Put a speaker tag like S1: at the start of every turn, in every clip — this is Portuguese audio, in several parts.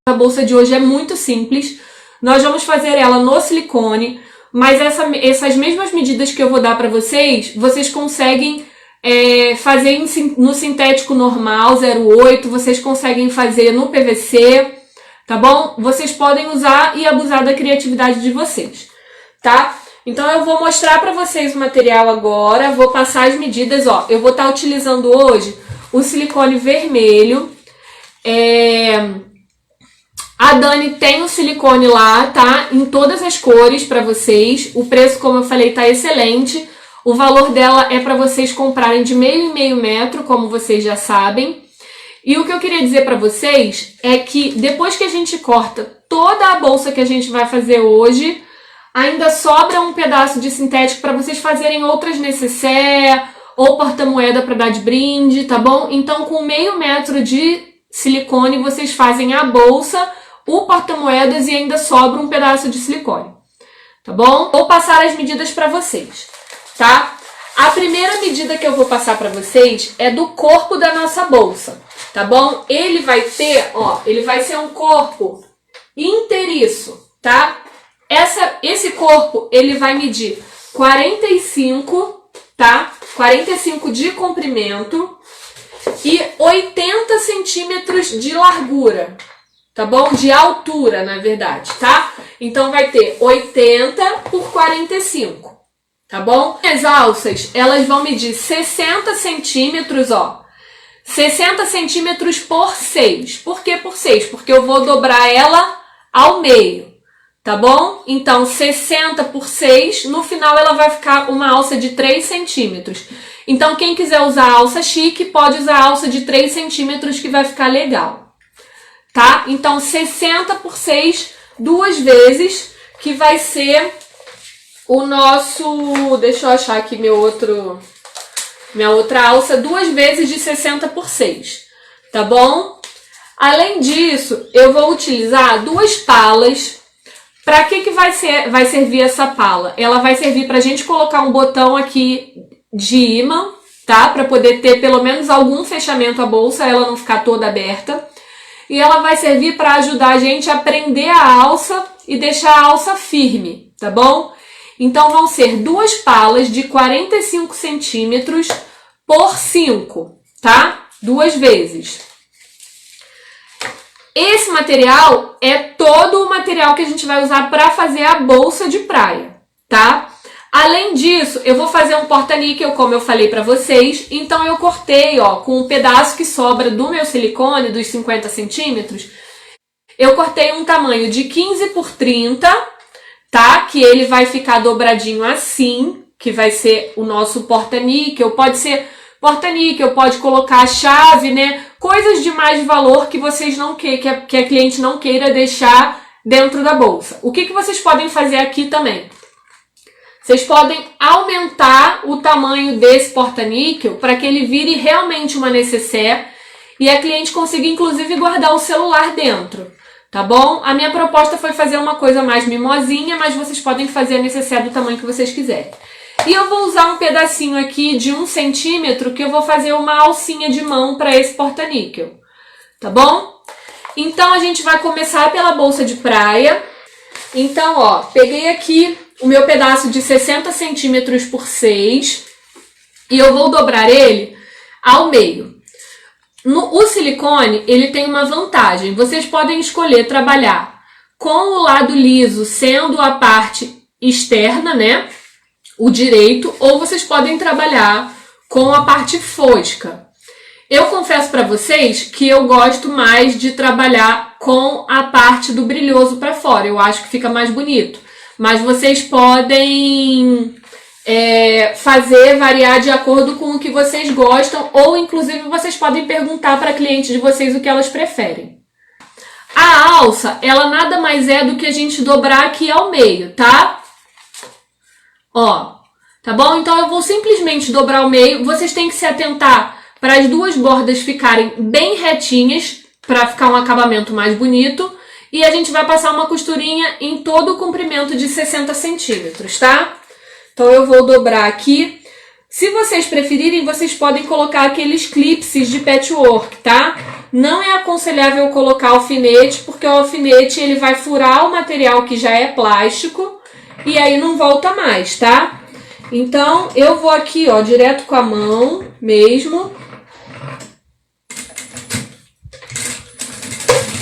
S1: A bolsa de hoje é muito simples. Nós vamos fazer ela no silicone, mas essas mesmas medidas que eu vou dar para vocês, vocês conseguem fazer no sintético normal, 0,8, vocês conseguem fazer no PVC, tá bom? Vocês podem usar e abusar da criatividade de vocês, tá? Então eu vou mostrar para vocês o material agora, vou passar as medidas, ó. Eu vou estar utilizando hoje o silicone vermelho. A Dani tem o silicone lá, tá? Em todas as cores para vocês. O preço, como eu falei, tá excelente. O valor dela é para vocês comprarem de meio em meio metro, como vocês já sabem. E o que eu queria dizer para vocês é que depois que a gente corta toda a bolsa que a gente vai fazer hoje, ainda sobra um pedaço de sintético para vocês fazerem outras nécessaire ou porta-moeda para dar de brinde, tá bom? Então, com meio metro de silicone, vocês fazem a bolsa, o porta-moedas e ainda sobra um pedaço de silicone, tá bom? Vou passar as medidas para vocês, tá? A primeira medida que eu vou passar para vocês é do corpo da nossa bolsa, tá bom? Ele vai ter, ó, ele vai ser um corpo inteiriço, tá? Esse corpo, ele vai medir 45, tá? 45 de comprimento e 80 centímetros de largura, tá bom? De altura, na verdade, tá? Então, vai ter 80 por 45, tá bom? As alças, elas vão medir 60 centímetros, ó. 60 centímetros por 6. Por que por 6? Porque eu vou dobrar ela ao meio. Tá bom? Então, 60 por 6, no final ela vai ficar uma alça de 3 centímetros. Então, quem quiser usar a alça chique, pode usar a alça de 3 centímetros que vai ficar legal. Tá? Então, 60 por 6, duas vezes, que vai ser o nosso... Deixa eu achar aqui minha outra alça, duas vezes de 60 por 6. Tá bom? Além disso, eu vou utilizar duas palas. Para que vai servir essa pala? Ela vai servir para a gente colocar um botão aqui de ímã, tá? Para poder ter pelo menos algum fechamento a bolsa, ela não ficar toda aberta. E ela vai servir para ajudar a gente a prender a alça e deixar a alça firme, tá bom? Então vão ser duas palas de 45 centímetros por 5, tá? Duas vezes. Esse material é todo o material que a gente vai usar para fazer a bolsa de praia, tá? Além disso, eu vou fazer um porta-níquel, como eu falei para vocês. Então, eu cortei, ó, com um pedaço que sobra do meu silicone, dos 50 centímetros, eu cortei um tamanho de 15 por 30, tá? Que ele vai ficar dobradinho assim, que vai ser o nosso porta-níquel. Pode ser porta-níquel, pode colocar a chave, né? Coisas de mais valor que vocês não que a cliente não queira deixar dentro da bolsa. O que vocês podem fazer aqui também? Vocês podem aumentar o tamanho desse porta-níquel para que ele vire realmente uma nécessaire e a cliente consiga, inclusive, guardar o celular dentro, tá bom? A minha proposta foi fazer uma coisa mais mimosinha, mas vocês podem fazer a nécessaire do tamanho que vocês quiserem. E eu vou usar um pedacinho aqui de 1 centímetro que eu vou fazer uma alcinha de mão para esse porta-níquel, tá bom? Então, a gente vai começar pela bolsa de praia. Então, ó, peguei aqui o meu pedaço de 60 centímetros por 6 e eu vou dobrar ele ao meio. O silicone, ele tem uma vantagem. Vocês podem escolher trabalhar com o lado liso sendo a parte externa, né? O direito, ou vocês podem trabalhar com a parte fosca. Eu confesso para vocês que eu gosto mais de trabalhar com a parte do brilhoso para fora. Eu acho que fica mais bonito. Mas vocês podem variar de acordo com o que vocês gostam, ou inclusive vocês podem perguntar para a cliente de vocês o que elas preferem. A alça, ela nada mais é do que a gente dobrar aqui ao meio, tá? Ó, tá bom? Então, eu vou simplesmente dobrar ao meio. Vocês têm que se atentar para as duas bordas ficarem bem retinhas, para ficar um acabamento mais bonito. E a gente vai passar uma costurinha em todo o comprimento de 60 centímetros, tá? Então, eu vou dobrar aqui. Se vocês preferirem, vocês podem colocar aqueles clipes de patchwork, tá? Não é aconselhável colocar alfinete, porque o alfinete ele vai furar o material que já é plástico e aí não volta mais, tá? Então, eu vou aqui, ó, direto com a mão mesmo.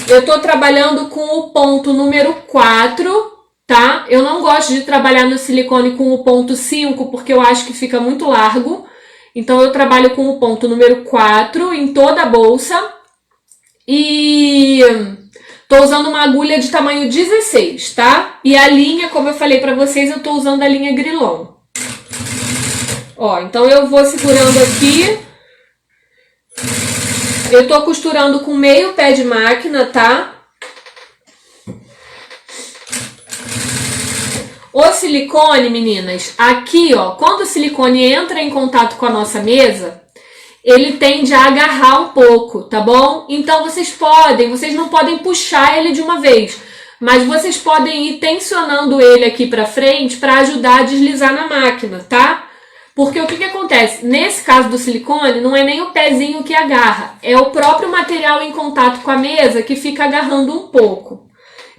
S1: Eu tô trabalhando com o ponto número 4, tá? Eu não gosto de trabalhar no silicone com o ponto 5, porque eu acho que fica muito largo. Então, eu trabalho com o ponto número 4 em toda a bolsa. E tô usando uma agulha de tamanho 16, tá? E a linha, como eu falei pra vocês, eu tô usando a linha Grilon. Ó, então eu vou segurando aqui. Eu tô costurando com meio pé de máquina, tá? O silicone, meninas, aqui, ó, quando o silicone entra em contato com a nossa mesa, ele tende a agarrar um pouco, tá bom? Então vocês não podem puxar ele de uma vez, mas vocês podem ir tensionando ele aqui pra frente para ajudar a deslizar na máquina, tá? Porque o que acontece? Nesse caso do silicone, não é nem o pezinho que agarra, é o próprio material em contato com a mesa que fica agarrando um pouco.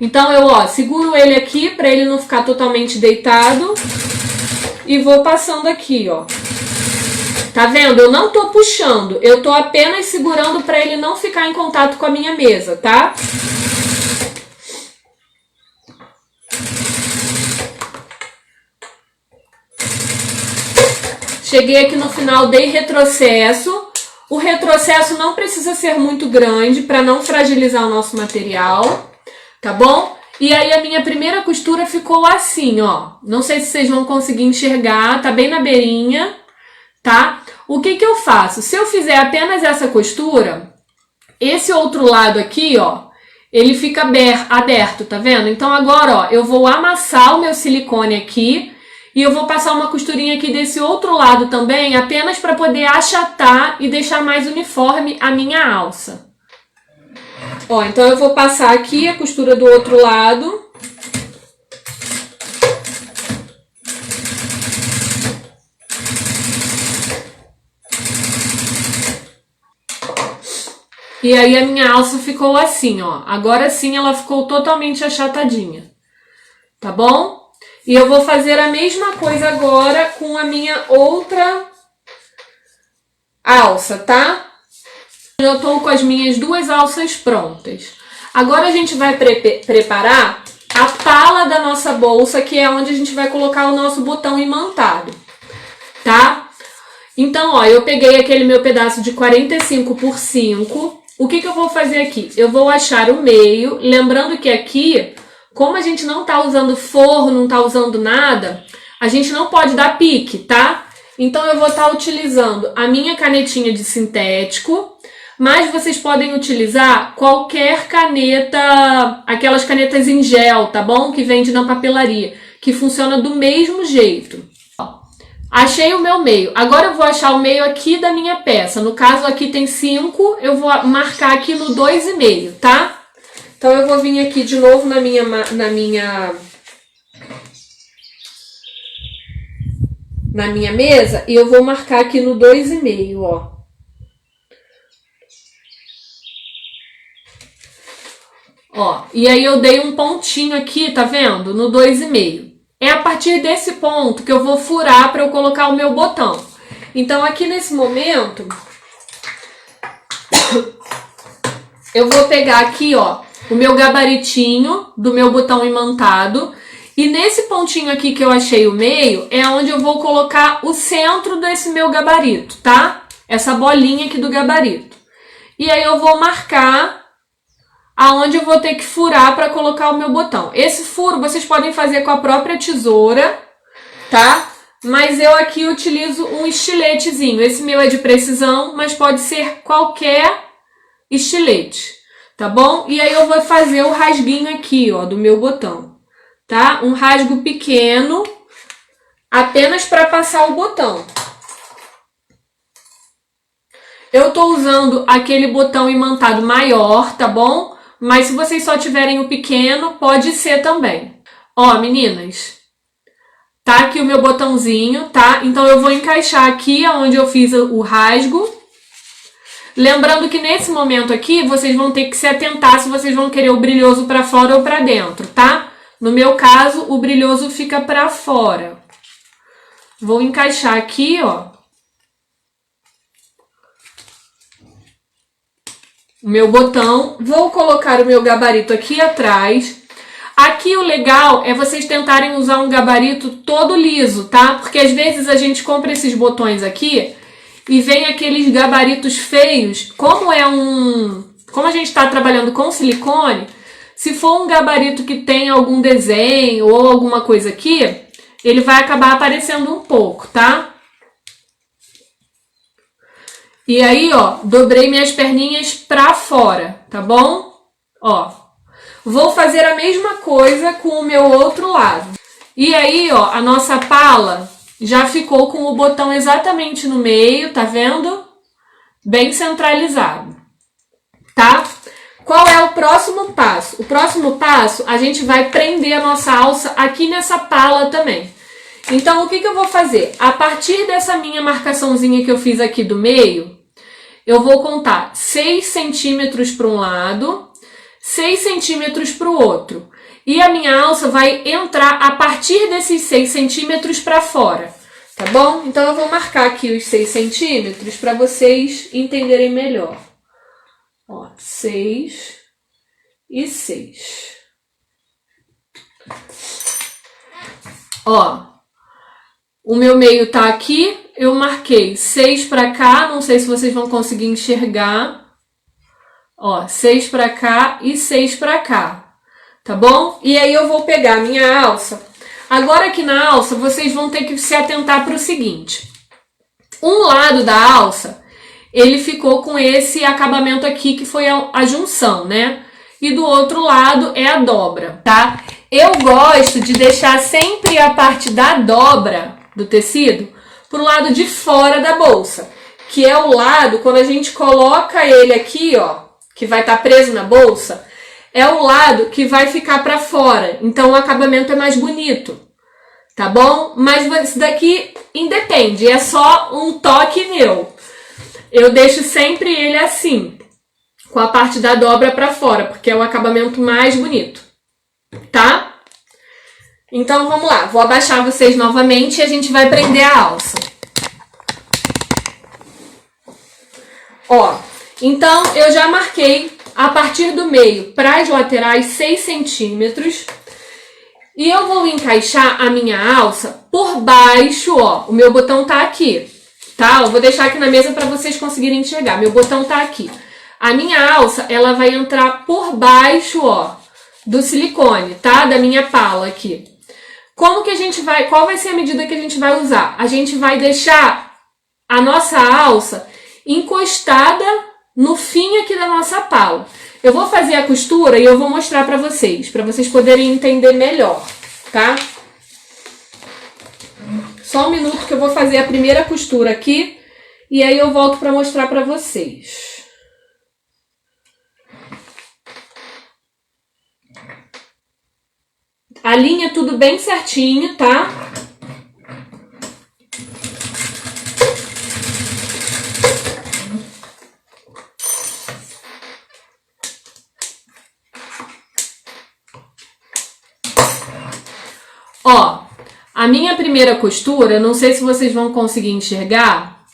S1: Então eu, ó, seguro ele aqui para ele não ficar totalmente deitado e vou passando aqui, ó. Tá vendo? Eu não tô puxando, eu tô apenas segurando para ele não ficar em contato com a minha mesa, tá? Cheguei aqui no final, dei retrocesso. O retrocesso não precisa ser muito grande para não fragilizar o nosso material, tá bom? E aí a minha primeira costura ficou assim, ó. Não sei se vocês vão conseguir enxergar, tá bem na beirinha, tá? O que eu faço? Se eu fizer apenas essa costura, esse outro lado aqui, ó, ele fica aberto, tá vendo? Então agora, ó, eu vou amassar o meu silicone aqui e eu vou passar uma costurinha aqui desse outro lado também, apenas para poder achatar e deixar mais uniforme a minha alça. Ó, então eu vou passar aqui a costura do outro lado. E aí a minha alça ficou assim, ó. Agora sim ela ficou totalmente achatadinha. Tá bom? E eu vou fazer a mesma coisa agora com a minha outra alça, tá? Eu tô com as minhas duas alças prontas. Agora a gente vai preparar a pala da nossa bolsa, que é onde a gente vai colocar o nosso botão imantado, tá? Então, ó, eu peguei aquele meu pedaço de 45 por 5. O que eu vou fazer aqui? Eu vou achar o meio, lembrando que aqui, como a gente não tá usando forro, não tá usando nada, a gente não pode dar pique, tá? Então eu vou estar utilizando a minha canetinha de sintético, mas vocês podem utilizar qualquer caneta, aquelas canetas em gel, tá bom? Que vende na papelaria, que funciona do mesmo jeito. Achei o meu meio. Agora eu vou achar o meio aqui da minha peça. No caso aqui tem 5, eu vou marcar aqui no 2,5, tá? Então eu vou vir aqui de novo na minha mesa e eu vou marcar aqui no 2,5, ó. Ó, e aí eu dei um pontinho aqui, tá vendo? No 2,5. É a partir desse ponto que eu vou furar para eu colocar o meu botão. Então aqui nesse momento, eu vou pegar aqui, ó, o meu gabaritinho do meu botão imantado. E nesse pontinho aqui que eu achei o meio, é onde eu vou colocar o centro desse meu gabarito, tá? Essa bolinha aqui do gabarito. E aí eu vou marcar aonde eu vou ter que furar para colocar o meu botão. Esse furo vocês podem fazer com a própria tesoura, tá? Mas eu aqui utilizo um estiletezinho. Esse meu é de precisão, mas pode ser qualquer estilete, tá bom? E aí eu vou fazer o rasguinho aqui, ó, do meu botão, tá? Um rasgo pequeno, apenas para passar o botão. Eu tô usando aquele botão imantado maior, tá bom? Mas se vocês só tiverem o pequeno, pode ser também. Ó, meninas, tá aqui o meu botãozinho, tá? Então eu vou encaixar aqui onde eu fiz o rasgo. Lembrando que nesse momento aqui, vocês vão ter que se atentar se vocês vão querer o brilhoso para fora ou para dentro, tá? No meu caso, o brilhoso fica para fora. Vou encaixar aqui, ó. O meu botão. Vou colocar o meu gabarito aqui atrás. Aqui o legal é vocês tentarem usar um gabarito todo liso, tá? Porque às vezes a gente compra esses botões aqui e vem aqueles gabaritos feios. Como a gente está trabalhando com silicone, se for um gabarito que tem algum desenho ou alguma coisa aqui, ele vai acabar aparecendo um pouco, tá? E aí, ó, dobrei minhas perninhas pra fora, tá bom? Ó, vou fazer a mesma coisa com o meu outro lado. E aí, ó, a nossa pala já ficou com o botão exatamente no meio, tá vendo? Bem centralizado, tá? Qual é o próximo passo? O próximo passo, a gente vai prender a nossa alça aqui nessa pala também. Então, o que eu vou fazer? A partir dessa minha marcaçãozinha que eu fiz aqui do meio, eu vou contar 6 centímetros para um lado, 6 centímetros para o outro. E a minha alça vai entrar a partir desses 6 centímetros para fora, tá bom? Então, eu vou marcar aqui os 6 centímetros para vocês entenderem melhor. Ó, 6 e 6. Ó, o meu meio tá aqui, eu marquei 6 para cá, não sei se vocês vão conseguir enxergar. Ó, 6 para cá e 6 para cá, tá bom? E aí eu vou pegar a minha alça. Agora aqui na alça, vocês vão ter que se atentar para o seguinte. Um lado da alça, ele ficou com esse acabamento aqui, que foi a junção, né? E do outro lado é a dobra, tá? Eu gosto de deixar sempre a parte da dobra do tecido pro lado de fora da bolsa, que é o lado, quando a gente coloca ele aqui, ó, que vai estar preso na bolsa, é o lado que vai ficar para fora. Então o acabamento é mais bonito, tá bom? Mas isso daqui independe, é só um toque meu. Eu deixo sempre ele assim, com a parte da dobra para fora, porque é o acabamento mais bonito, tá? Então vamos lá, vou abaixar vocês novamente e a gente vai prender a alça. Ó, então eu já marquei a partir do meio para as laterais 6 centímetros. E eu vou encaixar a minha alça por baixo, ó. O meu botão tá aqui, tá? Eu vou deixar aqui na mesa para vocês conseguirem enxergar. Meu botão tá aqui. A minha alça, ela vai entrar por baixo, ó, do silicone, tá? Da minha pala aqui. Como que a gente vai... Qual vai ser a medida que a gente vai usar? A gente vai deixar a nossa alça encostada no fim aqui da nossa pala. Eu vou fazer a costura e eu vou mostrar para vocês poderem entender melhor, tá? Só um minuto que eu vou fazer a primeira costura aqui e aí eu volto para mostrar para vocês. Alinha tudo bem certinho, tá? Ó, a minha primeira costura, não sei se vocês vão conseguir enxergar,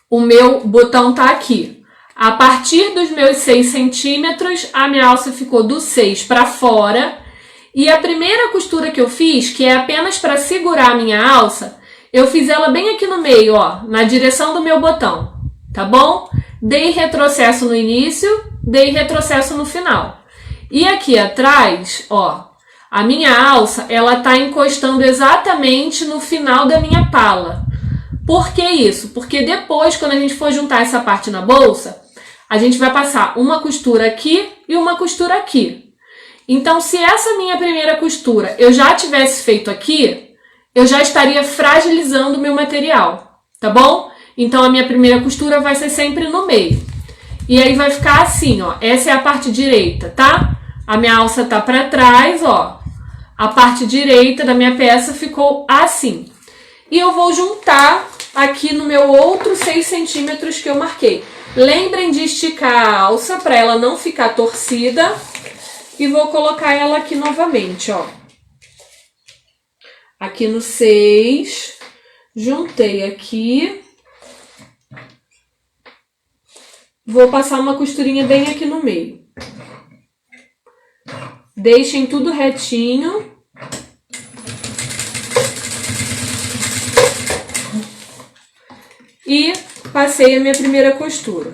S1: o meu botão tá aqui. A partir dos meus 6 centímetros, a minha alça ficou do 6 para fora. E a primeira costura que eu fiz, que é apenas para segurar a minha alça, eu fiz ela bem aqui no meio, ó, na direção do meu botão, tá bom? Dei retrocesso no início, dei retrocesso no final. E aqui atrás, ó, a minha alça, ela tá encostando exatamente no final da minha pala. Por que isso? Porque depois, quando a gente for juntar essa parte na bolsa, a gente vai passar uma costura aqui e uma costura aqui. Então, se essa minha primeira costura eu já tivesse feito aqui, eu já estaria fragilizando o meu material, tá bom? Então, a minha primeira costura vai ser sempre no meio. E aí vai ficar assim, ó. Essa é a parte direita, tá? A minha alça tá para trás, ó. A parte direita da minha peça ficou assim. E eu vou juntar aqui no meu outro 6 centímetros que eu marquei. Lembrem de esticar a alça para ela não ficar torcida. E vou colocar ela aqui novamente, ó. Aqui no 6. Juntei aqui. Vou passar uma costurinha bem aqui no meio. Deixem tudo retinho. E passei a minha primeira costura.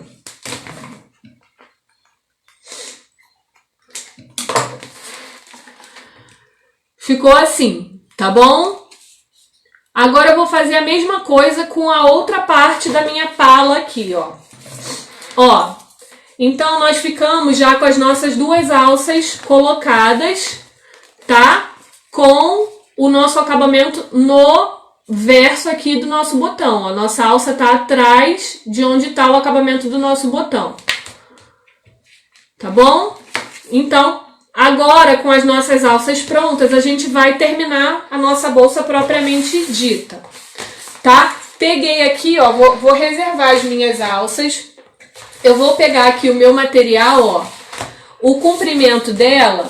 S1: Ficou assim, tá bom? Agora eu vou fazer a mesma coisa com a outra parte da minha pala aqui, ó. Ó, então nós ficamos já com as nossas duas alças colocadas, tá? Com o nosso acabamento no verso aqui do nosso botão, ó. Nossa alça tá atrás de onde tá o acabamento do nosso botão. Tá bom? Então, agora com as nossas alças prontas, a gente vai terminar a nossa bolsa propriamente dita, tá? Peguei aqui, ó, vou reservar as minhas alças. Eu vou pegar aqui o meu material, ó. O comprimento dela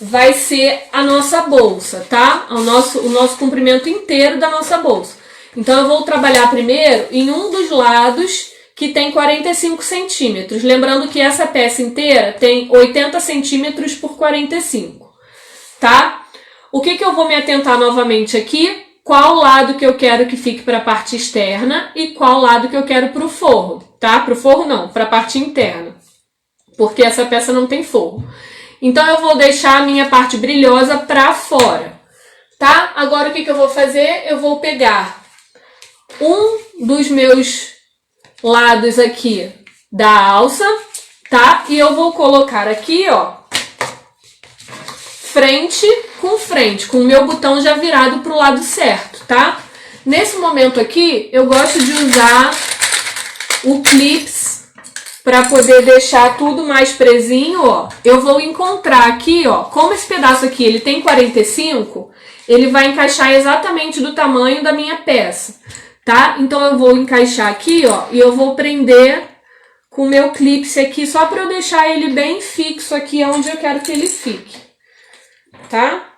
S1: vai ser a nossa bolsa, tá? O nosso comprimento inteiro da nossa bolsa. Então, eu vou trabalhar primeiro em um dos lados que tem 45 centímetros. Lembrando que essa peça inteira tem 80 centímetros por 45, tá? O que eu vou me atentar novamente aqui? Qual lado que eu quero que fique para a parte externa e qual lado que eu quero para o forro, tá? Para o forro não, para a parte interna, porque essa peça não tem forro. Então, eu vou deixar a minha parte brilhosa para fora, tá? Agora, o que eu vou fazer? Eu vou pegar um dos meus lados aqui da alça, tá? E eu vou colocar aqui, ó, frente, com o meu botão já virado pro lado certo, tá? Nesse momento aqui, eu gosto de usar o clips para poder deixar tudo mais presinho, ó. Eu vou encontrar aqui, ó, como esse pedaço aqui ele tem 45, ele vai encaixar exatamente do tamanho da minha peça, tá? Então, eu vou encaixar aqui, ó, e eu vou prender com o meu clips aqui, só para eu deixar ele bem fixo aqui onde eu quero que ele fique, tá?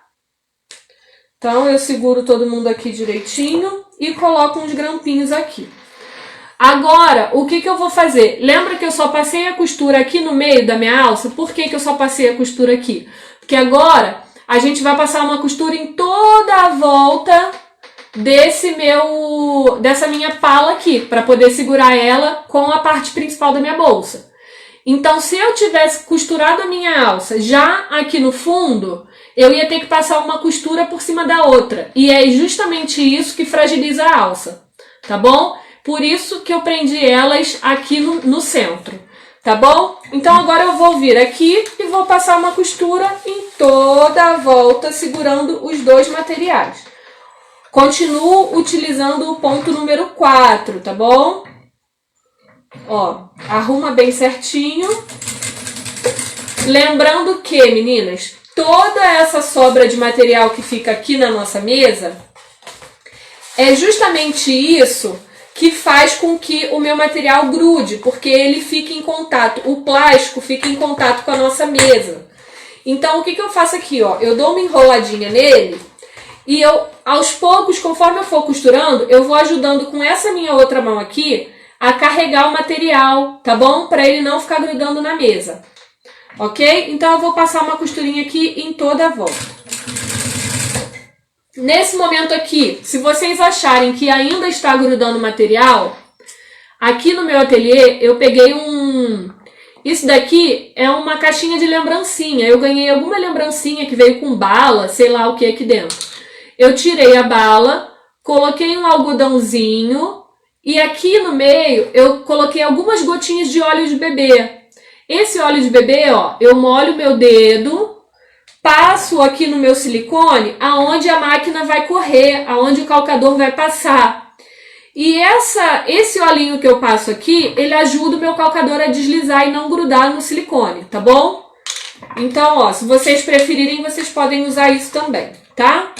S1: Então, eu seguro todo mundo aqui direitinho e coloco uns grampinhos aqui. Agora, o que eu vou fazer? Lembra que eu só passei a costura aqui no meio da minha alça? Por que eu só passei a costura aqui? Porque agora a gente vai passar uma costura em toda a volta dessa minha pala aqui, para poder segurar ela com a parte principal da minha bolsa. Então, se eu tivesse costurado a minha alça já aqui no fundo, eu ia ter que passar uma costura por cima da outra. E é justamente isso que fragiliza a alça, tá bom? Por isso que eu prendi elas aqui no centro, tá bom? Então, agora eu vou vir aqui e vou passar uma costura em toda a volta, segurando os dois materiais. Continuo utilizando o ponto número 4, tá bom? Ó, arruma bem certinho. Lembrando que, meninas, toda essa sobra de material que fica aqui na nossa mesa é justamente isso que faz com que o meu material grude, porque ele fica em contato, o plástico fica em contato com a nossa mesa. Então, o que eu faço aqui, ó? Eu dou uma enroladinha nele e eu, aos poucos, conforme eu for costurando, eu vou ajudando com essa minha outra mão aqui a carregar o material, tá bom? Para ele não ficar grudando na mesa, ok? Então, eu vou passar uma costurinha aqui em toda a volta. Nesse momento aqui, se vocês acharem que ainda está grudando o material, aqui no meu ateliê eu peguei isso daqui é uma caixinha de lembrancinha. Eu ganhei alguma lembrancinha que veio com bala, sei lá o que aqui dentro. Eu tirei a bala, coloquei um algodãozinho e aqui no meio eu coloquei algumas gotinhas de óleo de bebê. Esse óleo de bebê, ó, eu molho meu dedo, passo aqui no meu silicone, aonde a máquina vai correr, aonde o calcador vai passar. E esse olhinho que eu passo aqui, ele ajuda o meu calcador a deslizar e não grudar no silicone, tá bom? Então, ó, se vocês preferirem, vocês podem usar isso também, tá?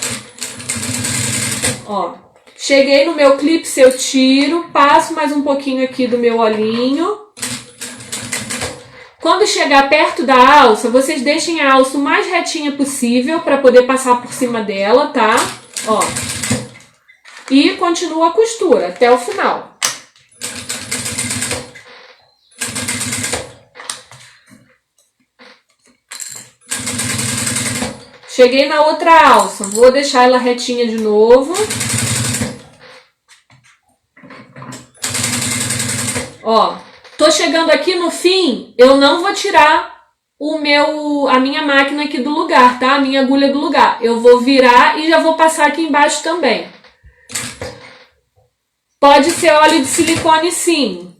S1: Ó, cheguei no meu clipe, eu tiro, passo mais um pouquinho aqui do meu olhinho Quando chegar perto da alça, vocês deixem a alça o mais retinha possível para poder passar por cima dela, tá? Ó. E continua a costura até o final. Cheguei na outra alça, vou deixar ela retinha de novo. Ó, tô chegando aqui no fim, eu não vou tirar a minha máquina aqui do lugar, tá? A minha agulha do lugar. Eu vou virar e já vou passar aqui embaixo também. Pode ser óleo de silicone sim.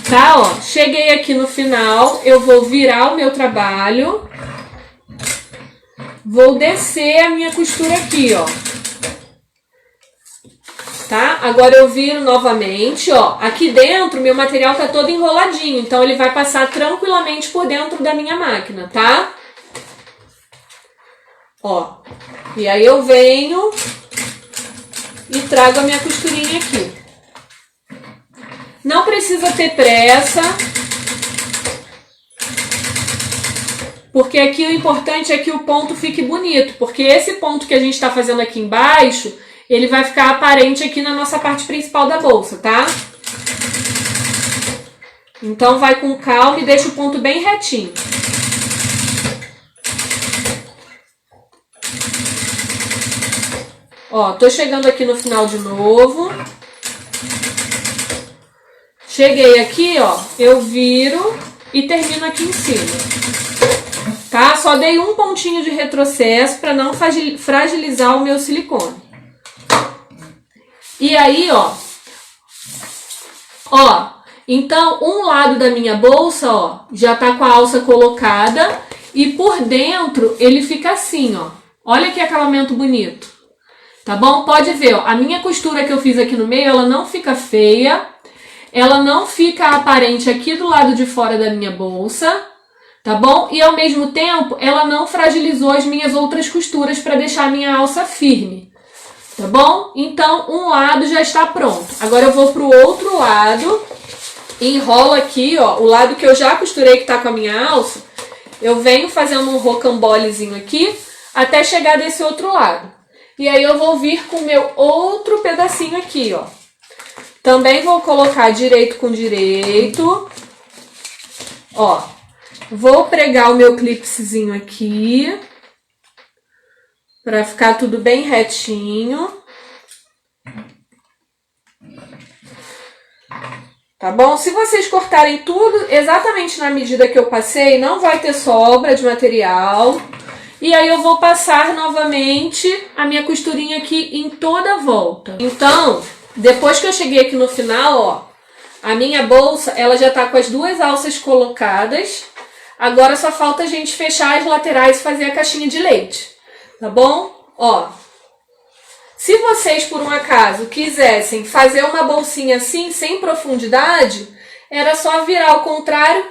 S1: Tá, ó, cheguei aqui no final, eu vou virar o meu trabalho, vou descer a minha costura aqui, ó. Tá? Agora eu viro novamente, ó. Aqui dentro, meu material tá todo enroladinho, então ele vai passar tranquilamente por dentro da minha máquina, tá? Ó. E aí eu venho e trago a minha costurinha aqui. Não precisa ter pressa, porque aqui o importante é que o ponto fique bonito, porque esse ponto que a gente está fazendo aqui embaixo, ele vai ficar aparente aqui na nossa parte principal da bolsa, tá? Então vai com calma e deixa o ponto bem retinho. Ó, tô chegando aqui no final de novo. Cheguei aqui, ó, eu viro e termino aqui em cima. Tá? Só dei um pontinho de retrocesso para não fragilizar o meu silicone. E aí, ó, então um lado da minha bolsa, ó, já tá com a alça colocada e por dentro ele fica assim, ó. Olha que acabamento bonito. Tá bom? Pode ver, ó, a minha costura que eu fiz aqui no meio, ela não fica feia. Ela não fica aparente aqui do lado de fora da minha bolsa, tá bom? E ao mesmo tempo, ela não fragilizou as minhas outras costuras para deixar a minha alça firme, tá bom? Então, um lado já está pronto. Agora eu vou pro outro lado, enrolo aqui, ó, o lado que eu já costurei que tá com a minha alça, eu venho fazendo um rocambolezinho aqui, até chegar desse outro lado. E aí eu vou vir com o meu outro pedacinho aqui, ó. Também vou colocar direito com direito. Ó, vou pregar o meu clipezinho aqui. Pra ficar tudo bem retinho. Tá bom? Se vocês cortarem tudo exatamente na medida que eu passei, não vai ter sobra de material. E aí eu vou passar novamente a minha costurinha aqui em toda a volta. Então, depois que eu cheguei aqui no final, ó, a minha bolsa, ela já tá com as duas alças colocadas. Agora só falta a gente fechar as laterais e fazer a caixinha de leite, tá bom? Ó, se vocês, por um acaso, quisessem fazer uma bolsinha assim, sem profundidade, era só virar ao contrário,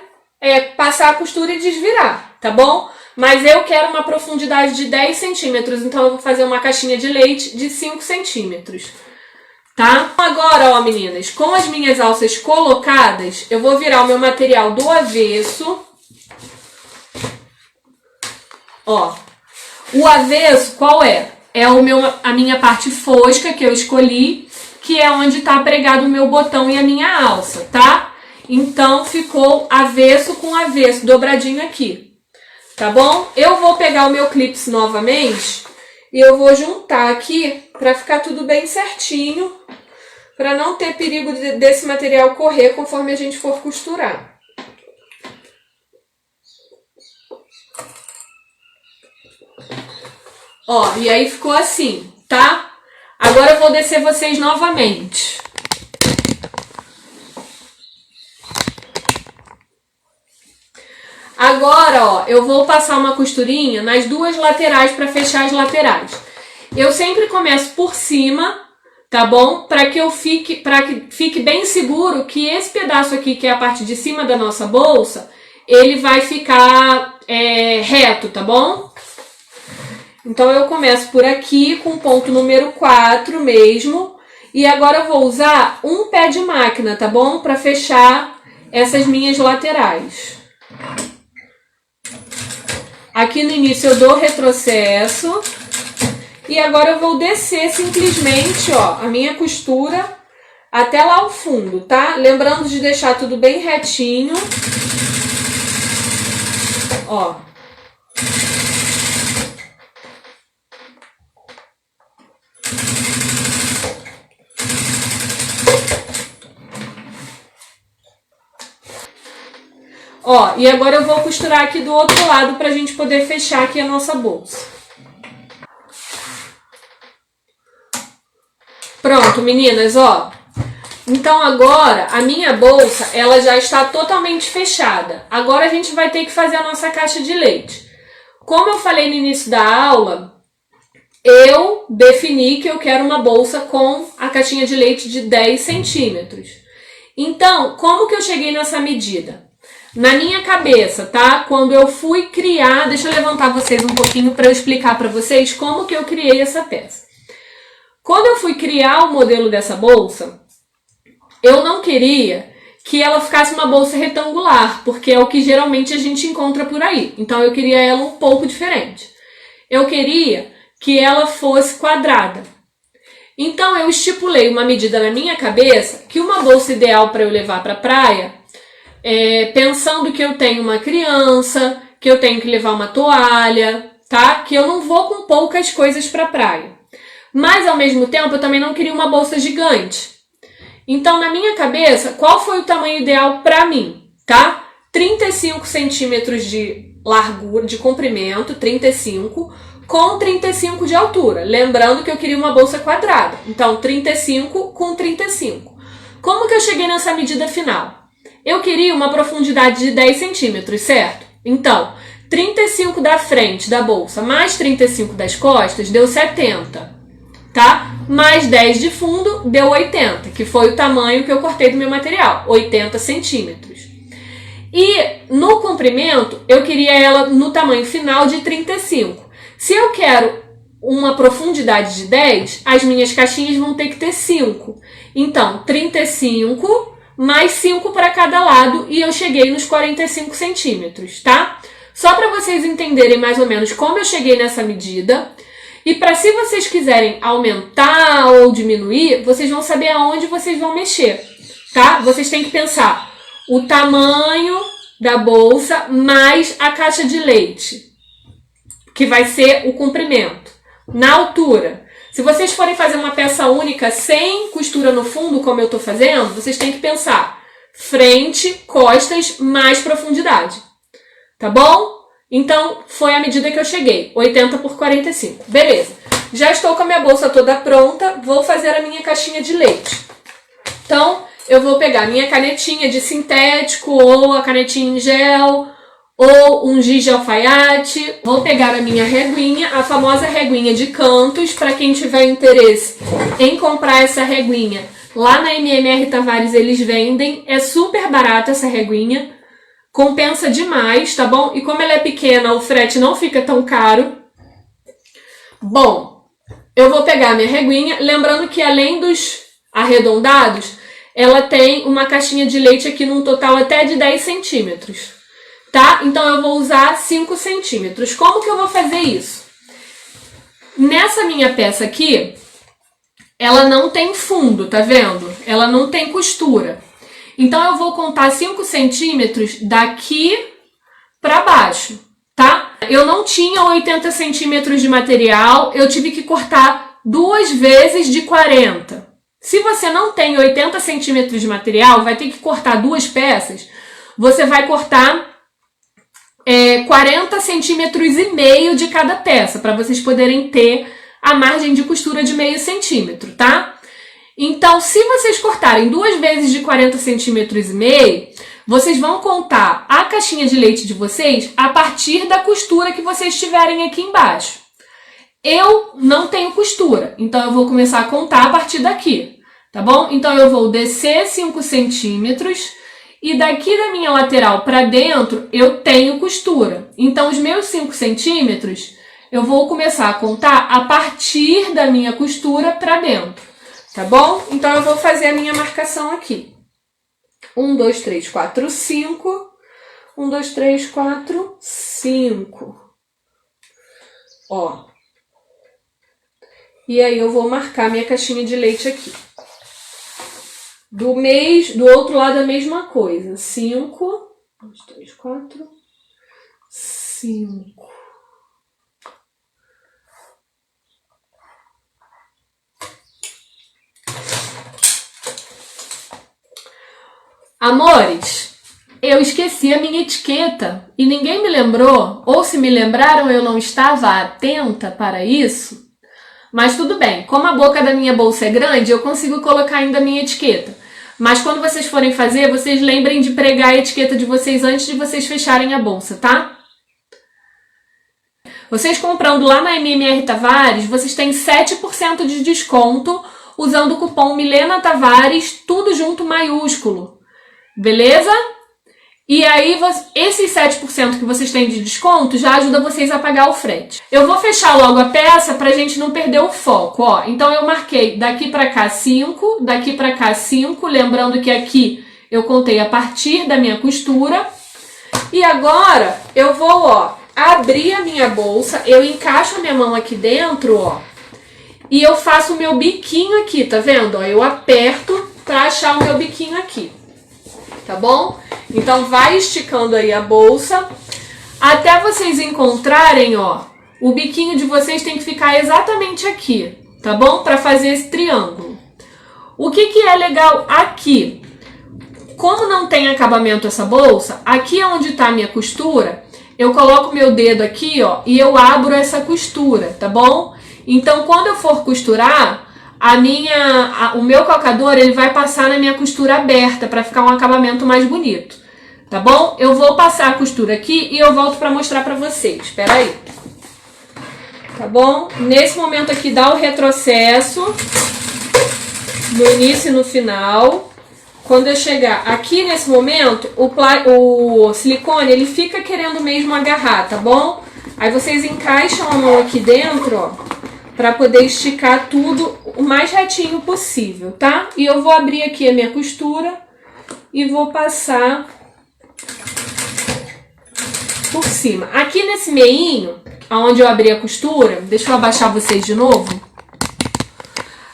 S1: passar a costura e desvirar, tá bom? Mas eu quero uma profundidade de 10 centímetros, então eu vou fazer uma caixinha de leite de 5 centímetros. Tá? Agora, ó, meninas, com as minhas alças colocadas, eu vou virar o meu material do avesso. Ó, o avesso, qual é? É a minha parte fosca que eu escolhi, que é onde tá pregado o meu botão e a minha alça, tá? Então, ficou avesso com avesso, dobradinho aqui. Tá bom? Eu vou pegar o meu clips novamente e eu vou juntar aqui para ficar tudo bem certinho, para não ter perigo desse material correr conforme a gente for costurar. Ó, e aí ficou assim, tá? Agora eu vou descer vocês novamente. Agora, ó, eu vou passar uma costurinha nas duas laterais para fechar as laterais. Eu sempre começo por cima, tá bom? Para que fique bem seguro que esse pedaço aqui, que é a parte de cima da nossa bolsa, ele vai ficar reto, tá bom? Então eu começo por aqui com o ponto número 4 mesmo, E agora eu vou usar um pé de máquina, tá bom? Para fechar essas minhas laterais. Aqui no início eu dou retrocesso. E agora eu vou descer simplesmente, ó, a minha costura até lá ao fundo, tá? Lembrando de deixar tudo bem retinho. Ó. Ó, e agora eu vou costurar aqui do outro lado pra gente poder fechar aqui a nossa bolsa. Pronto, meninas, ó. Então agora a minha bolsa, ela já está totalmente fechada. Agora a gente vai ter que fazer a nossa caixa de leite. Como eu falei no início da aula, eu defini que eu quero uma bolsa com a caixinha de leite de 10 centímetros. Então, como que eu cheguei nessa medida? Na minha cabeça, tá? Quando eu fui criar, deixa eu levantar vocês um pouquinho para eu explicar para vocês como que eu criei essa peça. Quando eu fui criar o modelo dessa bolsa, eu não queria que ela ficasse uma bolsa retangular, porque é o que geralmente a gente encontra por aí. Então eu queria ela um pouco diferente. Eu queria que ela fosse quadrada. Então eu estipulei uma medida na minha cabeça que uma bolsa ideal para eu levar para a praia, pensando que eu tenho uma criança, que eu tenho que levar uma toalha, tá? Que eu não vou com poucas coisas para a praia. Mas ao mesmo tempo eu também não queria uma bolsa gigante. Então, na minha cabeça, qual foi o tamanho ideal para mim, tá? 35 centímetros de largura, de comprimento, 35, com 35 de altura. Lembrando que eu queria uma bolsa quadrada. Então, 35 com 35. Como que eu cheguei nessa medida final? Eu queria uma profundidade de 10 centímetros, certo? Então, 35 da frente da bolsa mais 35 das costas deu 70. Tá? Mais 10 de fundo deu 80, que foi o tamanho que eu cortei do meu material, 80 centímetros. E no comprimento, eu queria ela no tamanho final de 35. Se eu quero uma profundidade de 10, as minhas caixinhas vão ter que ter 5. Então, 35 mais 5 para cada lado e eu cheguei nos 45 centímetros, tá? Só para vocês entenderem mais ou menos como eu cheguei nessa medida. E para se vocês quiserem aumentar ou diminuir, vocês vão saber aonde vocês vão mexer, tá? Vocês têm que pensar o tamanho da bolsa mais a caixa de leite, que vai ser o comprimento. Na altura, se vocês forem fazer uma peça única sem costura no fundo, como eu estou fazendo, vocês têm que pensar frente, costas, mais profundidade, tá bom? Então, foi a medida que eu cheguei, 80 por 45. Beleza. Já estou com a minha bolsa toda pronta, vou fazer a minha caixinha de leite. Então, eu vou pegar a minha canetinha de sintético, ou a canetinha em gel, ou um giz de alfaiate. Vou pegar a minha reguinha, a famosa reguinha de cantos, para quem tiver interesse em comprar essa reguinha. Lá na MMR Tavares eles vendem, é super barata essa reguinha. Compensa demais, tá bom? E como ela é pequena, o frete não fica tão caro. Bom, eu vou pegar a minha reguinha. Lembrando que além dos arredondados, ela tem uma caixinha de leite aqui num total até de 10 centímetros. Tá? Então eu vou usar 5 centímetros. Como que eu vou fazer isso? Nessa minha peça aqui, ela não tem fundo, tá vendo? Ela não tem costura. Então, eu vou contar 5 centímetros daqui para baixo, tá? Eu não tinha 80 centímetros de material, eu tive que cortar 2 vezes de 40. Se você não tem 80 centímetros de material, vai ter que cortar 2 peças, você vai cortar 40 centímetros e meio de cada peça, para vocês poderem ter a margem de costura de meio centímetro, tá? Então, se vocês cortarem 2 vezes de 40 centímetros e meio, vocês vão contar a caixinha de leite de vocês a partir da costura que vocês tiverem aqui embaixo. Eu não tenho costura, então eu vou começar a contar a partir daqui, tá bom? Então, eu vou descer 5 centímetros e daqui da minha lateral para dentro eu tenho costura. Então, os meus 5 centímetros eu vou começar a contar a partir da minha costura para dentro. Tá bom? Então eu vou fazer a minha marcação aqui. 1, 2, 3, 4, 5. 1, 2, 3, 4, 5. Ó. E aí eu vou marcar minha caixinha de leite aqui. Do outro lado a mesma coisa. 5, 1, 2, 3, 4, 5. Amores, eu esqueci a minha etiqueta e ninguém me lembrou, ou se me lembraram eu não estava atenta para isso, mas tudo bem, como a boca da minha bolsa é grande, eu consigo colocar ainda a minha etiqueta. Mas quando vocês forem fazer, vocês lembrem de pregar a etiqueta de vocês antes de vocês fecharem a bolsa, tá? Vocês comprando lá na MMR Tavares, vocês têm 7% de desconto usando o cupom Milena Tavares, tudo junto maiúsculo. Beleza? E aí, esses 7% que vocês têm de desconto já ajuda vocês a pagar o frete. Eu vou fechar logo a peça pra gente não perder o foco, ó. Então, eu marquei daqui pra cá 5, daqui pra cá 5, lembrando que aqui eu contei a partir da minha costura. E agora, eu vou, ó, abrir a minha bolsa, eu encaixo a minha mão aqui dentro, ó. E eu faço o meu biquinho aqui, tá vendo? Ó, eu aperto pra achar o meu biquinho aqui. Tá bom? Então, vai esticando aí a bolsa até vocês encontrarem, ó, o biquinho de vocês tem que ficar exatamente aqui, tá bom? Para fazer esse triângulo. O que é legal aqui? Como não tem acabamento essa bolsa, aqui onde tá a minha costura, eu coloco meu dedo aqui, ó, e eu abro essa costura, tá bom? Então, quando eu for costurar, o meu calcador ele vai passar na minha costura aberta para ficar um acabamento mais bonito, tá bom? Eu vou passar a costura aqui e eu volto para mostrar para vocês. Espera aí. Tá bom? Nesse momento aqui dá o retrocesso no início e no final. Quando eu chegar aqui nesse momento, o silicone ele fica querendo mesmo agarrar, tá bom? Aí vocês encaixam a mão aqui dentro, ó, para poder esticar tudo o mais retinho possível, tá? E eu vou abrir aqui a minha costura e vou passar por cima. Aqui nesse meinho, onde eu abri a costura, deixa eu abaixar vocês de novo.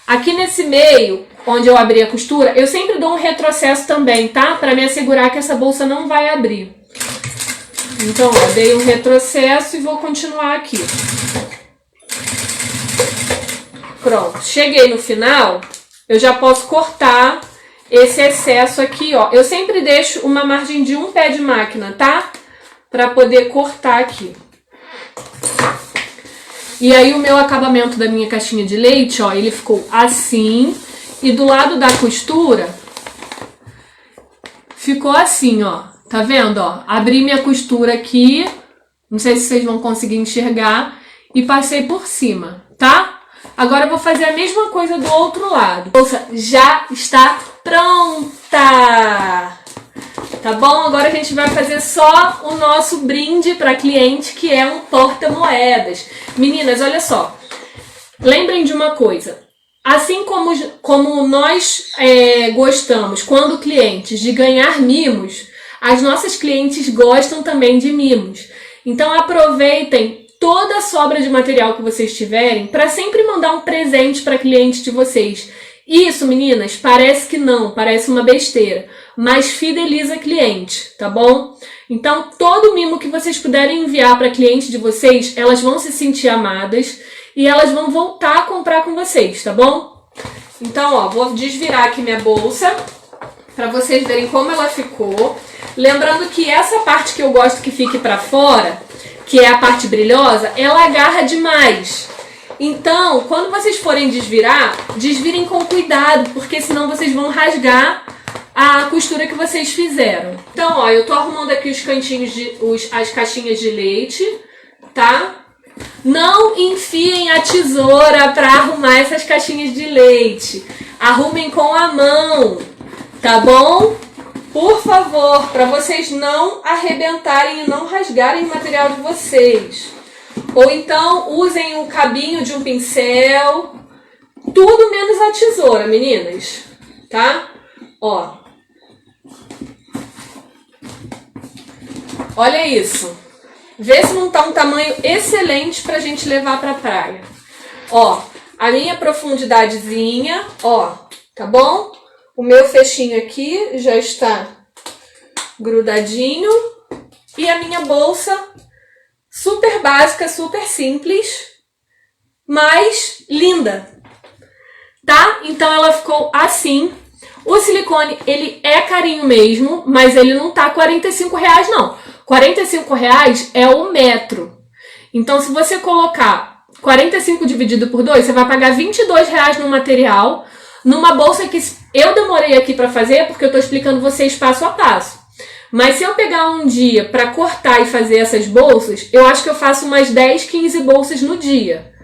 S1: Aqui nesse meio, onde eu abri a costura, eu sempre dou um retrocesso também, tá? Para me assegurar que essa bolsa não vai abrir. Então, ó, dei um retrocesso e vou continuar aqui. Pronto, cheguei no final, eu já posso cortar esse excesso aqui, ó. Eu sempre deixo uma margem de um pé de máquina, tá? Pra poder cortar aqui. E aí o meu acabamento da minha caixinha de leite, ó, ele ficou assim. E do lado da costura, ficou assim, ó. Tá vendo, ó? Abri minha costura aqui, não sei se vocês vão conseguir enxergar, e passei por cima, tá? Agora eu vou fazer a mesma coisa do outro lado. A bolsa já está pronta! Tá bom? Agora a gente vai fazer só o nosso brinde para cliente, que é um porta-moedas. Meninas, olha só. Lembrem de uma coisa. Assim como nós gostamos, quando clientes, de ganhar mimos, as nossas clientes gostam também de mimos. Então aproveitem toda a sobra de material que vocês tiverem para sempre mandar um presente para cliente de vocês. Isso, meninas, parece que não, parece uma besteira, mas fideliza cliente, tá bom? Então, todo mimo que vocês puderem enviar para cliente de vocês, elas vão se sentir amadas e elas vão voltar a comprar com vocês, tá bom? Então, ó, vou desvirar aqui minha bolsa para vocês verem como ela ficou. Lembrando que essa parte que eu gosto que fique para fora, que é a parte brilhosa, ela agarra demais. Então, quando vocês forem desvirar, desvirem com cuidado, porque senão vocês vão rasgar a costura que vocês fizeram. Então, ó, eu tô arrumando aqui os cantinhos, as caixinhas de leite, tá? Não enfiem a tesoura para arrumar essas caixinhas de leite. Arrumem com a mão, tá bom? Por favor, para vocês não arrebentarem e não rasgarem o material de vocês. Ou então, usem o cabinho de um pincel tudo menos a tesoura, meninas, tá? Ó. Olha isso. Vê se não tá um tamanho excelente pra gente levar pra praia. Ó, a minha profundidadezinha, ó, tá bom? O meu fechinho aqui já está grudadinho. E a minha bolsa super básica, super simples, mas linda, tá? Então ela ficou assim. O silicone, ele é carinho mesmo, mas ele não tá R$45 não. R$45 é o metro. Então se você colocar 45 dividido por 2, você vai pagar R$22 no material, numa bolsa que eu demorei aqui para fazer, porque eu tô explicando vocês passo a passo. Mas se eu pegar um dia para cortar e fazer essas bolsas, eu acho que eu faço umas 10, 15 bolsas no dia,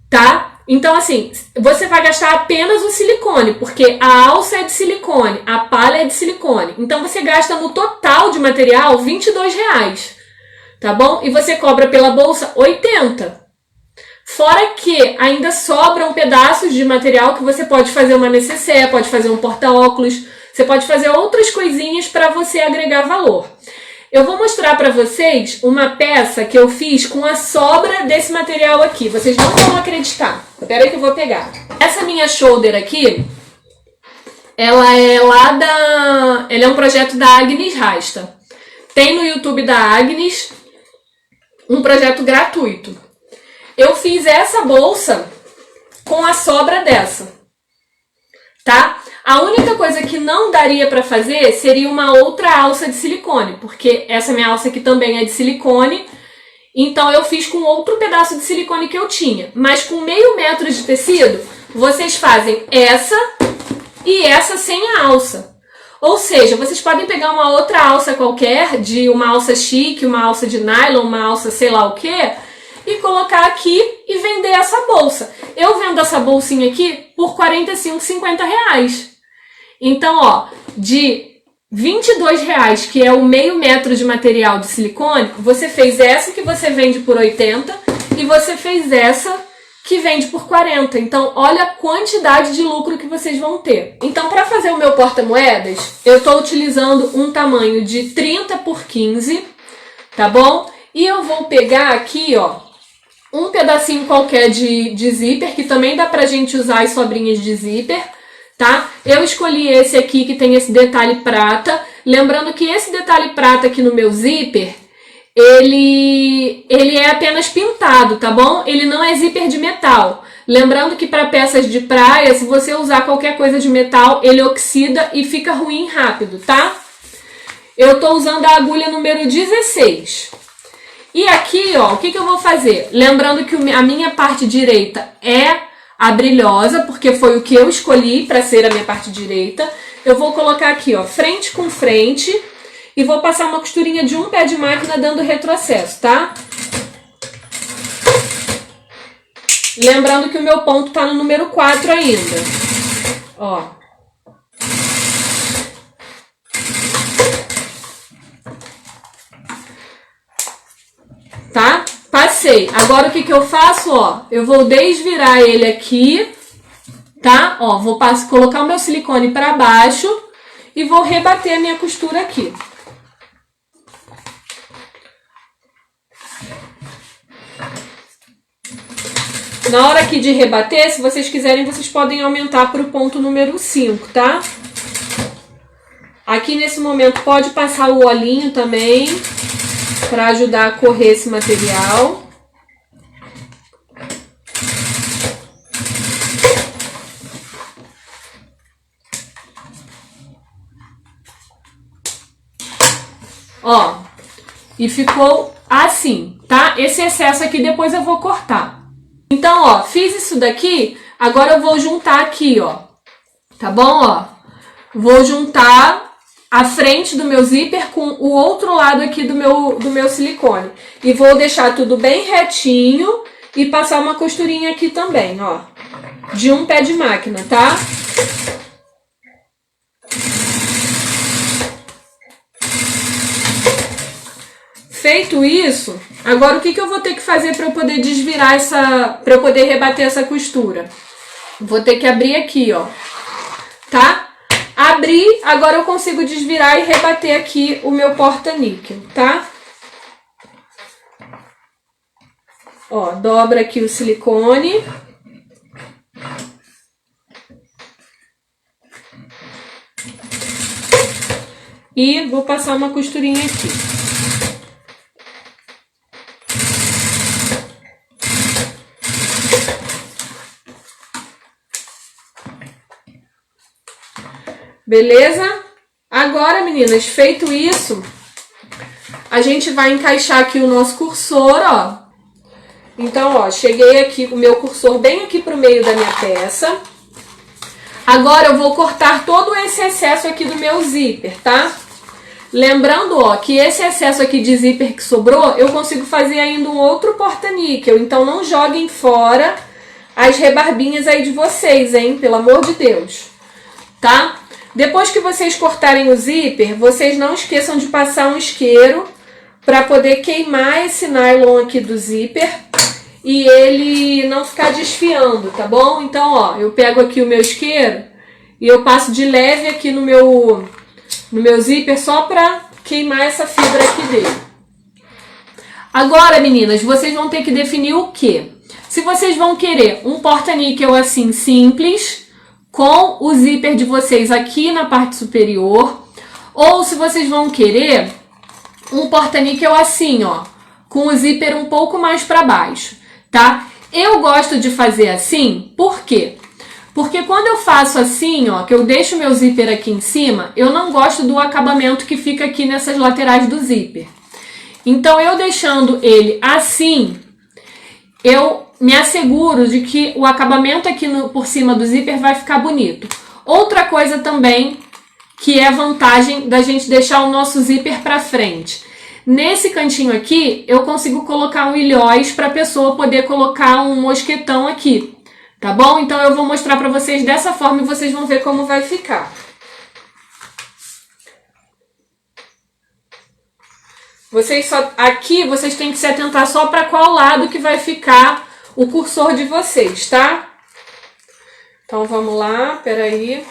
S1: tá? Então, assim, você vai gastar apenas o silicone, porque a alça é de silicone, a palha é de silicone. Então, você gasta no total de material R$22, tá bom? E você cobra pela bolsa R$80. Fora que ainda sobram pedaços de material que você pode fazer uma necessaire, pode fazer um porta-óculos, você pode fazer outras coisinhas para você agregar valor. Eu vou mostrar para vocês uma peça que eu fiz com a sobra desse material aqui. Vocês não vão acreditar. Espera aí que eu vou pegar. Essa minha shoulder aqui, ela é um projeto da Agnes Rasta. Tem no YouTube da Agnes um projeto gratuito. Eu fiz essa bolsa com a sobra dessa, tá? A única coisa que não daria para fazer seria uma outra alça de silicone, porque essa minha alça aqui também é de silicone, então eu fiz com outro pedaço de silicone que eu tinha. Mas com meio metro de tecido, vocês fazem essa e essa sem a alça. Ou seja, vocês podem pegar uma outra alça qualquer, de uma alça chique, uma alça de nylon, uma alça sei lá o que, e colocar aqui e vender essa bolsa. Eu vendo essa bolsinha aqui por R$45, R$50. Então, ó, de R$22, que é o meio metro de material de silicone, você fez essa que você vende por R$80 e você fez essa que vende por R$40. Então, olha a quantidade de lucro que vocês vão ter. Então, para fazer o meu porta-moedas, eu estou utilizando um tamanho de 30 por 15, tá bom? E eu vou pegar aqui, ó, um pedacinho qualquer de zíper, que também dá pra gente usar as sobrinhas de zíper, tá? Eu escolhi esse aqui que tem esse detalhe prata. Lembrando que esse detalhe prata aqui no meu zíper, ele é apenas pintado, tá bom? Ele não é zíper de metal. Lembrando que para peças de praia, se você usar qualquer coisa de metal, ele oxida e fica ruim rápido, tá? Eu tô usando a agulha número 16. E aqui, ó, o que eu vou fazer? Lembrando que a minha parte direita é a brilhosa, porque foi o que eu escolhi para ser a minha parte direita. Eu vou colocar aqui, ó, frente com frente e vou passar uma costurinha de um pé de máquina dando retrocesso, tá? Lembrando que o meu ponto tá no número 4 ainda. Ó. Tá? Passei. Agora o que eu faço, ó? Eu vou desvirar ele aqui, tá? Ó, vou colocar o meu silicone para baixo e vou rebater a minha costura aqui. Na hora aqui de rebater, se vocês quiserem, vocês podem aumentar para o ponto número 5, tá? Aqui nesse momento pode passar o olhinho também, para ajudar a correr esse material. Ó, e ficou assim, tá? Esse excesso aqui depois eu vou cortar. Então, ó, fiz isso daqui, agora eu vou juntar aqui, ó. Tá bom, ó? Vou juntar a frente do meu zíper com o outro lado aqui do meu silicone. E vou deixar tudo bem retinho e passar uma costurinha aqui também, ó. De um pé de máquina, tá? Feito isso, agora o que eu vou ter que fazer para eu poder desvirar para eu poder rebater essa costura? Vou ter que abrir aqui, ó, tá? Abri, agora eu consigo desvirar e rebater aqui o meu porta-níquel, tá? Ó, dobra aqui o silicone. E vou passar uma costurinha aqui. Beleza? Agora, meninas, feito isso, a gente vai encaixar aqui o nosso cursor, ó. Então, ó, cheguei aqui com o meu cursor bem aqui pro meio da minha peça. Agora eu vou cortar todo esse excesso aqui do meu zíper, tá? Lembrando, ó, que esse excesso aqui de zíper que sobrou, eu consigo fazer ainda um outro porta-níquel. Então não joguem fora as rebarbinhas aí de vocês, hein? Pelo amor de Deus, tá? Depois que vocês cortarem o zíper, vocês não esqueçam de passar um isqueiro para poder queimar esse nylon aqui do zíper e ele não ficar desfiando, tá bom? Então, ó, eu pego aqui o meu isqueiro e eu passo de leve aqui no meu zíper só para queimar essa fibra aqui dele. Agora, meninas, vocês vão ter que definir o quê? Se vocês vão querer um porta-níquel assim simples, com o zíper de vocês aqui na parte superior, ou se vocês vão querer um porta-níquel assim, ó, com o zíper um pouco mais para baixo, tá? Eu gosto de fazer assim, por quê? Porque quando eu faço assim, ó, que eu deixo meu zíper aqui em cima, eu não gosto do acabamento que fica aqui nessas laterais do zíper. Então, eu deixando ele assim, eu me asseguro de que o acabamento aqui por cima do zíper vai ficar bonito. Outra coisa também que é vantagem da gente deixar o nosso zíper para frente. Nesse cantinho aqui, eu consigo colocar um ilhóis para a pessoa poder colocar um mosquetão aqui, tá bom? Então eu vou mostrar para vocês dessa forma e vocês vão ver como vai ficar. Aqui vocês têm que se atentar só para qual lado que vai ficar o cursor de vocês, tá? Então vamos lá, peraí.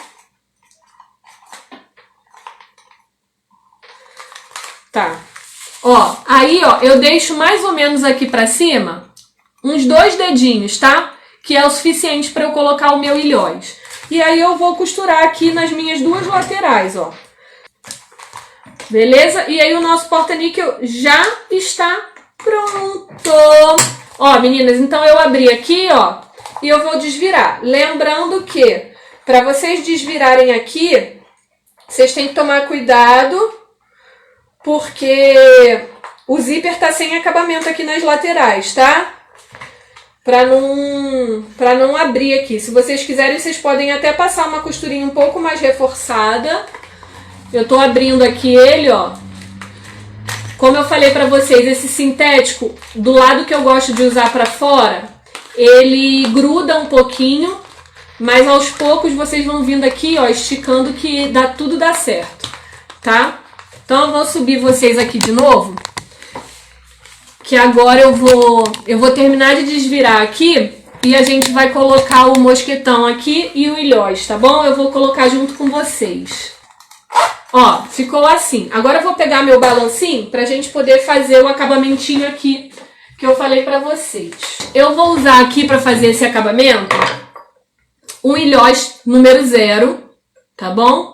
S1: Tá. Ó, aí, ó, eu deixo mais ou menos aqui pra cima uns 2 dedinhos, tá? Que é o suficiente para eu colocar o meu ilhóis. E aí eu vou costurar aqui nas minhas 2 laterais, ó. Beleza? E aí o nosso porta-níquel já está pronto. Ó, meninas, então eu abri aqui, ó, e eu vou desvirar. Lembrando que, para vocês desvirarem aqui, vocês têm que tomar cuidado, porque o zíper tá sem acabamento aqui nas laterais, tá? Pra não abrir aqui. Se vocês quiserem, vocês podem até passar uma costurinha um pouco mais reforçada. Eu tô abrindo aqui ele, ó. Como eu falei pra vocês, esse sintético, do lado que eu gosto de usar pra fora, ele gruda um pouquinho, mas aos poucos vocês vão vindo aqui, ó, esticando que tudo dá certo, tá? Então eu vou subir vocês aqui de novo, que agora eu vou terminar de desvirar aqui e a gente vai colocar o mosquetão aqui e o ilhóis, tá bom? Eu vou colocar junto com vocês. Ó, ficou assim. Agora eu vou pegar meu balancinho pra gente poder fazer o acabamentinho aqui que eu falei pra vocês. Eu vou usar aqui pra fazer esse acabamento um ilhóis número 0, tá bom?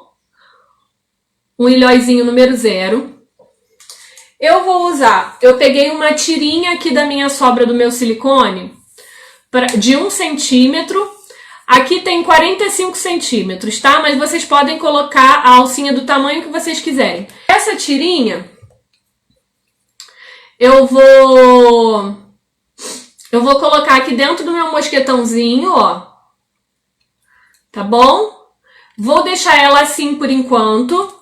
S1: Um ilhóizinho número 0. Eu peguei uma tirinha aqui da minha sobra do meu silicone de 1 centímetro. Aqui tem 45 centímetros, tá? Mas vocês podem colocar a alcinha do tamanho que vocês quiserem. Essa tirinha, eu vou colocar aqui dentro do meu mosquetãozinho, ó. Tá bom? Vou deixar ela assim por enquanto.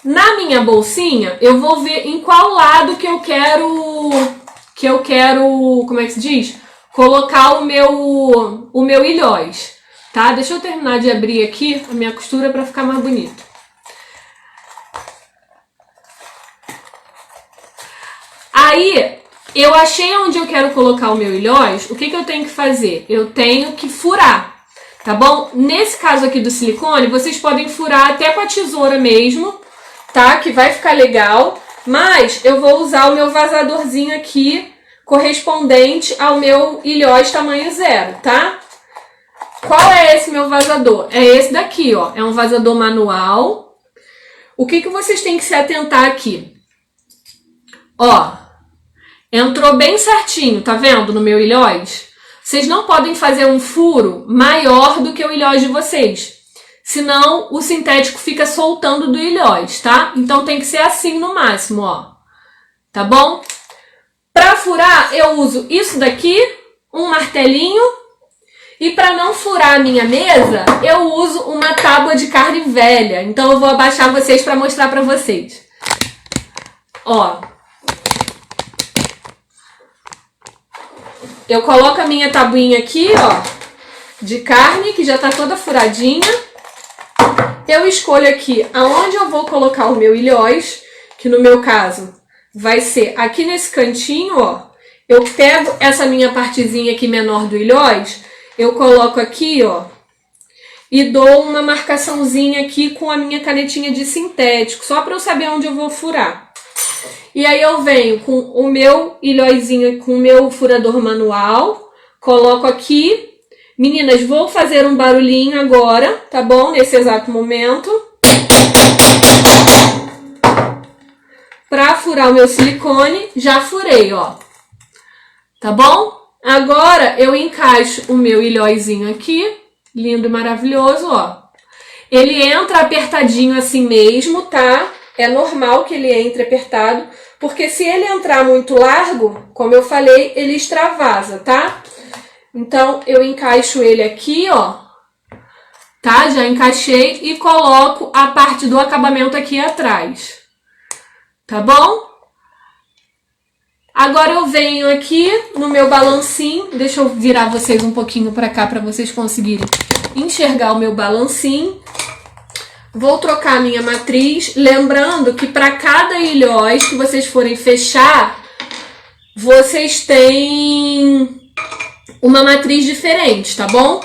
S1: Na minha bolsinha, eu vou ver em qual lado que eu quero, como é que se diz? Colocar o meu ilhóis, tá? Deixa eu terminar de abrir aqui a minha costura para ficar mais bonito. Aí, Eu achei onde eu quero colocar o meu ilhós, o que eu tenho que fazer? Eu tenho que furar, tá bom? Nesse caso aqui do silicone, vocês podem furar até com a tesoura mesmo, tá? Que vai ficar legal, mas eu vou usar o meu vazadorzinho aqui, correspondente ao meu ilhós tamanho 0, tá? Qual é esse meu vazador? É esse daqui, ó. É um vazador manual. O que vocês têm que se atentar aqui? Ó, entrou bem certinho, tá vendo? No meu ilhós. Vocês não podem fazer um furo maior do que o ilhós de vocês. Senão o sintético fica soltando do ilhós, tá? Então tem que ser assim no máximo, ó. Tá bom? Para furar, eu uso isso daqui, um martelinho. E para não furar a minha mesa, eu uso uma tábua de carne velha. Então eu vou abaixar vocês para mostrar para vocês. Ó. Eu coloco a minha tabuinha aqui, ó, de carne, que já tá toda furadinha. Eu escolho aqui aonde eu vou colocar o meu ilhós, que no meu caso vai ser aqui nesse cantinho, ó. Eu pego essa minha partezinha aqui menor do ilhós, eu coloco aqui, ó, e dou uma marcaçãozinha aqui com a minha canetinha de sintético, só para eu saber onde eu vou furar. E aí eu venho com o meu ilhóizinho, com o meu furador manual, coloco aqui. Meninas, vou fazer um barulhinho agora, tá bom? Nesse exato momento. Pra furar o meu silicone, já furei, ó. Tá bom? Agora eu encaixo o meu ilhóizinho aqui, lindo e maravilhoso, ó. Ele entra apertadinho assim mesmo, tá? É normal que ele entre apertado, porque se ele entrar muito largo, como eu falei, ele extravasa, tá? Então, eu encaixo ele aqui, ó, tá? Já encaixei e coloco a parte do acabamento aqui atrás, tá bom? Agora eu venho aqui no meu balancinho, deixa eu virar vocês um pouquinho pra cá pra vocês conseguirem enxergar o meu balancinho. Vou trocar a minha matriz, lembrando que para cada ilhós que vocês forem fechar, vocês têm uma matriz diferente, tá bom?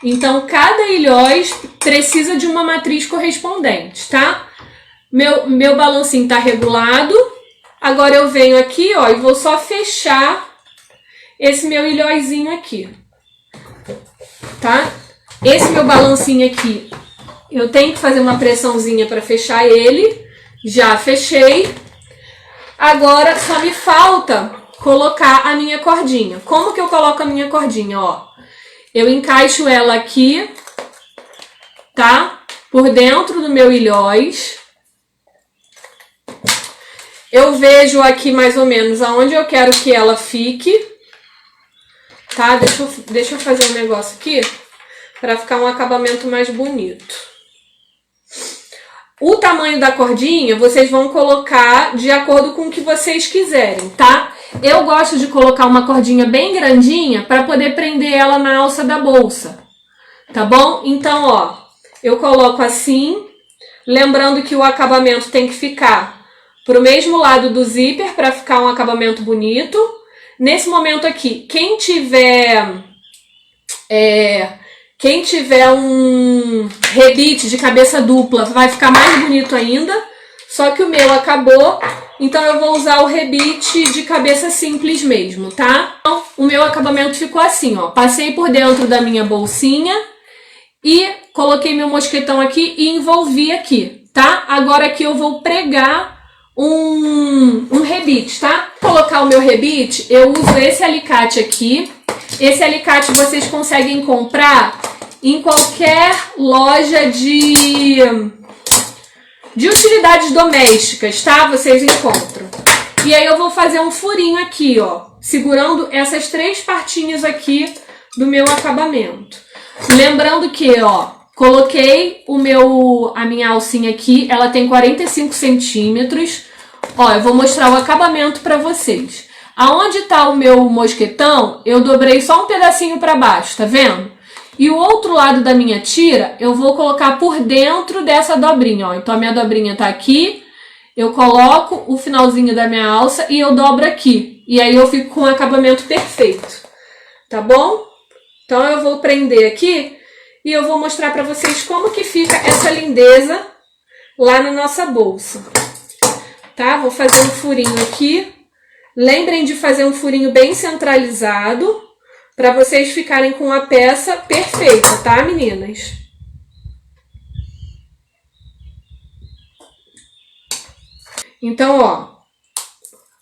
S1: Então, cada ilhós precisa de uma matriz correspondente, tá? Meu balancinho tá regulado. Agora eu venho aqui, ó, e vou só fechar esse meu ilhóizinho aqui, tá? Esse meu balancinho aqui, eu tenho que fazer uma pressãozinha para fechar ele. Já fechei. Agora só me falta colocar a minha cordinha. Como que eu coloco a minha cordinha? Ó, eu encaixo ela aqui, tá? Por dentro do meu ilhós. Eu vejo aqui mais ou menos aonde eu quero que ela fique, tá? Deixa eu fazer um negócio aqui para ficar um acabamento mais bonito. O tamanho da cordinha vocês vão colocar de acordo com o que vocês quiserem, tá? Eu gosto de colocar uma cordinha bem grandinha para poder prender ela na alça da bolsa, tá bom? Então, ó, eu coloco assim, lembrando que o acabamento tem que ficar pro mesmo lado do zíper para ficar um acabamento bonito. Nesse momento aqui, quem tiver um rebite de cabeça dupla vai ficar mais bonito ainda, só que o meu acabou, então eu vou usar o rebite de cabeça simples mesmo, tá? Então, o meu acabamento ficou assim, ó. Passei por dentro da minha bolsinha e coloquei meu mosquetão aqui e envolvi aqui, tá? Agora aqui eu vou pregar um rebite, tá? Para colocar o meu rebite, eu uso esse alicate aqui. Esse alicate vocês conseguem comprar em qualquer loja de utilidades domésticas, tá? Vocês encontram. E aí eu vou fazer um furinho aqui, ó, segurando essas 3 partinhas aqui do meu acabamento. Lembrando que, ó, coloquei a minha alcinha aqui, ela tem 45 centímetros. Ó, eu vou mostrar o acabamento para vocês. Aonde tá o meu mosquetão, eu dobrei só um pedacinho para baixo, tá vendo? E o outro lado da minha tira, eu vou colocar por dentro dessa dobrinha, ó. Então a minha dobrinha tá aqui eu coloco o finalzinho da minha alça e eu dobro aqui. E aí eu fico com o acabamento perfeito, tá bom? Então eu vou prender aqui e eu vou mostrar pra vocês como que fica essa lindeza lá na nossa bolsa. Tá? Vou fazer um furinho aqui. Lembrem de fazer um furinho bem centralizado para vocês ficarem com a peça perfeita, tá, meninas? Então, ó,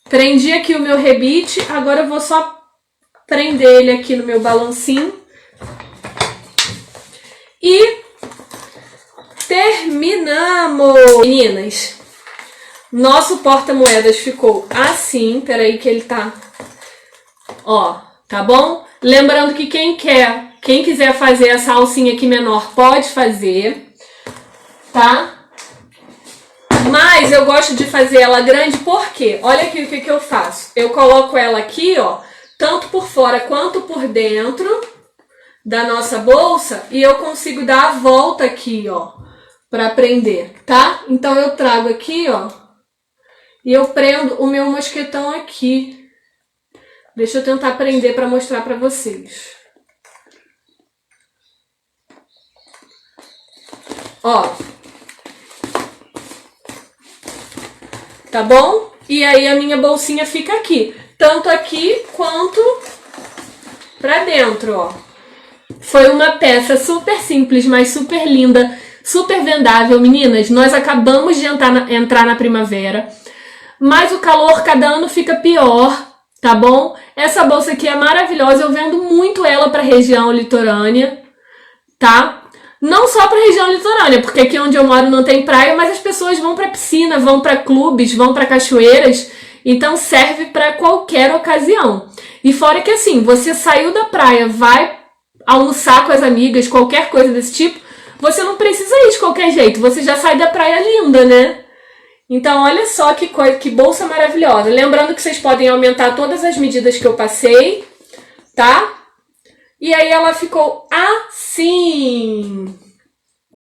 S1: prendi aqui o meu rebite, agora eu vou só prender ele aqui no meu balancinho. E terminamos! Meninas, nosso porta-moedas ficou assim, peraí que ele tá, ó, tá bom? Lembrando que quem quiser fazer essa alcinha aqui menor, pode fazer, tá? Mas eu gosto de fazer ela grande porque, olha aqui o que eu faço. Eu coloco ela aqui, ó, tanto por fora quanto por dentro da nossa bolsa e eu consigo dar a volta aqui, ó, pra prender, tá? Então eu trago aqui, ó, e eu prendo o meu mosquetão aqui. Deixa eu tentar prender pra mostrar pra vocês. Ó. Tá bom? E aí a minha bolsinha fica aqui. Tanto aqui quanto pra dentro, ó. Foi uma peça super simples, mas super linda, super vendável. Meninas, nós acabamos de entrar na primavera, mas o calor cada ano fica pior, tá bom? Essa bolsa aqui é maravilhosa, eu vendo muito ela pra região litorânea, tá? Não só para a região litorânea, porque aqui onde eu moro não tem praia, mas as pessoas vão para piscina, vão para clubes, vão para cachoeiras, então serve para qualquer ocasião. E fora que assim, você saiu da praia, vai almoçar com as amigas, qualquer coisa desse tipo, você não precisa ir de qualquer jeito, você já sai da praia linda, né? Então olha só que coisa, que bolsa maravilhosa. Lembrando que vocês podem aumentar todas as medidas que eu passei, tá? E aí ela ficou assim.